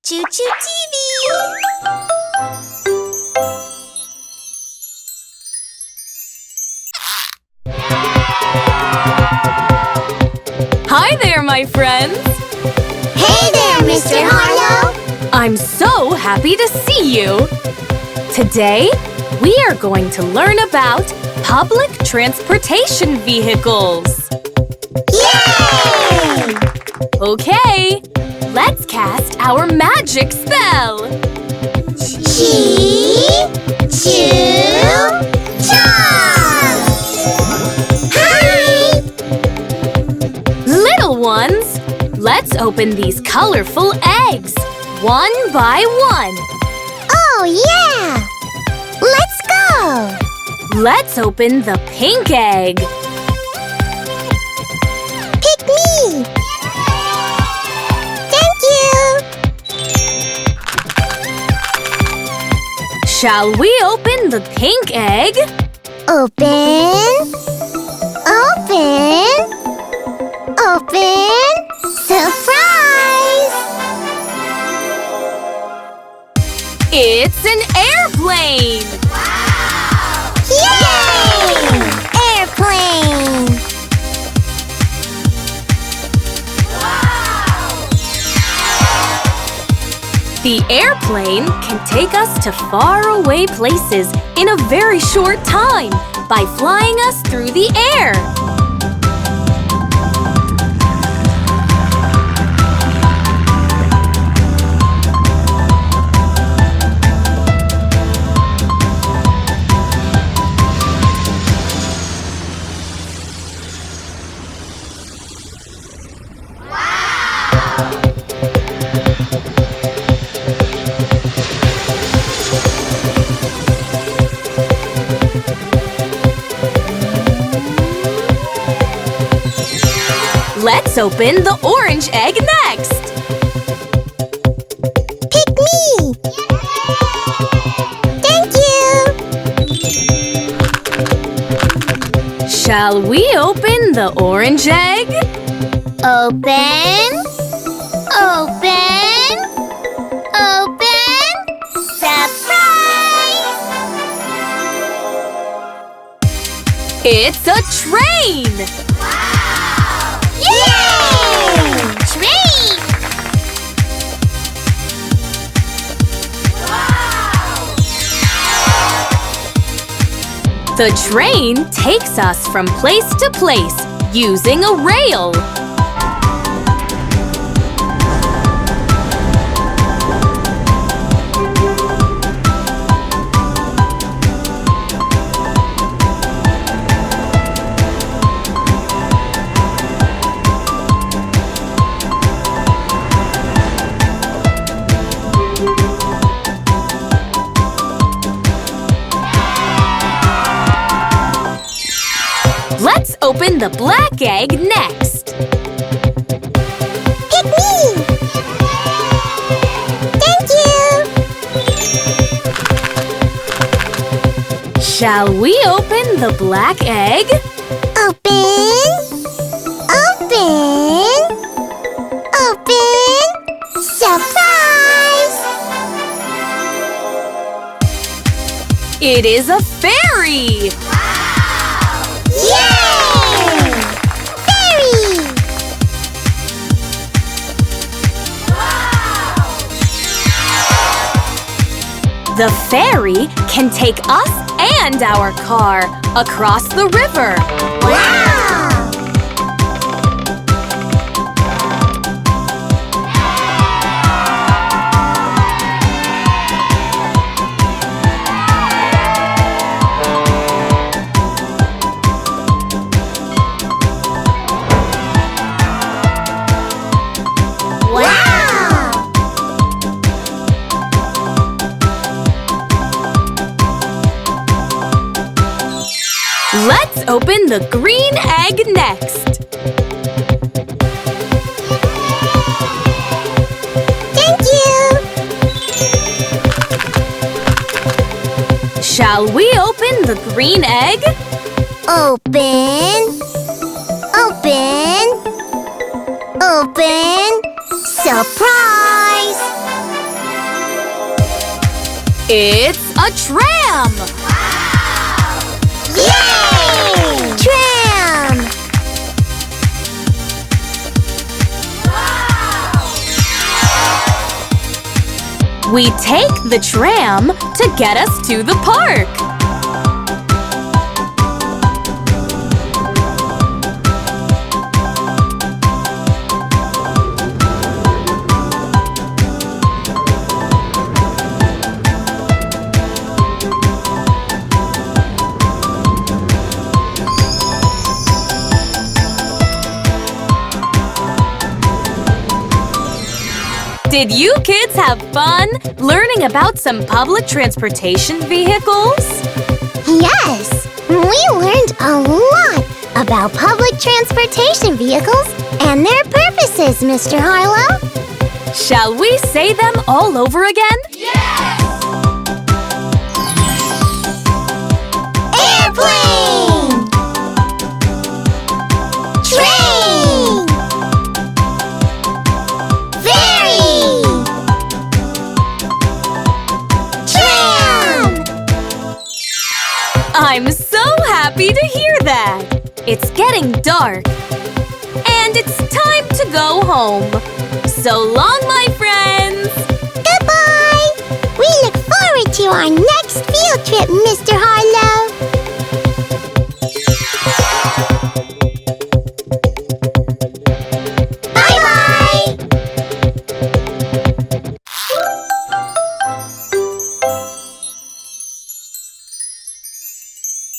ChuChu TV! Hi there, my friends! Hey there, Mr. Harlow! I'm so happy to see you! Today, we are going to learn about public transportation vehicles. Yay! Okay, let's cast our magic spell! ChuChu! Hi! Little ones, let's open these colorful eggs, one by one. Oh, yeah! Let's go! Let's open the pink egg. Pick me! Thank you! Shall we open the pink egg? Open! Open! Open! Surprise! It's an airplane! Yay! Airplane! The airplane can take us to faraway places in a very short time by flying us through the air. Let's open the orange egg next! Pick me! Thank you! Shall we open the orange egg? Open! Open! Open! Surprise! It's a train! Yay! Train! The train takes us from place to place using a rail. Let's open the black egg next. Pick me! Thank you! Shall we open the black egg? Open! Open! Open! Surprise! It is a ferry! Yay! Ferry! The ferry can take us and our car across the river. Wow! Let's open the green egg next. Thank you! Shall we open the green egg? Open! Open! Open! Surprise! It's a tram! Yay! Tram! We take the tram to get us to the park. Did you kids have fun learning about some public transportation vehicles? Yes! We learned a lot about public transportation vehicles and their purposes, Mr. Harlow. Shall we say them all over again? Yes! Airplane! Train! Ferry! Tram! I'm so happy to hear that! It's getting dark. And it's time to go home. So long, my friends! Goodbye! We look forward to our next field trip, Mr. Harlow.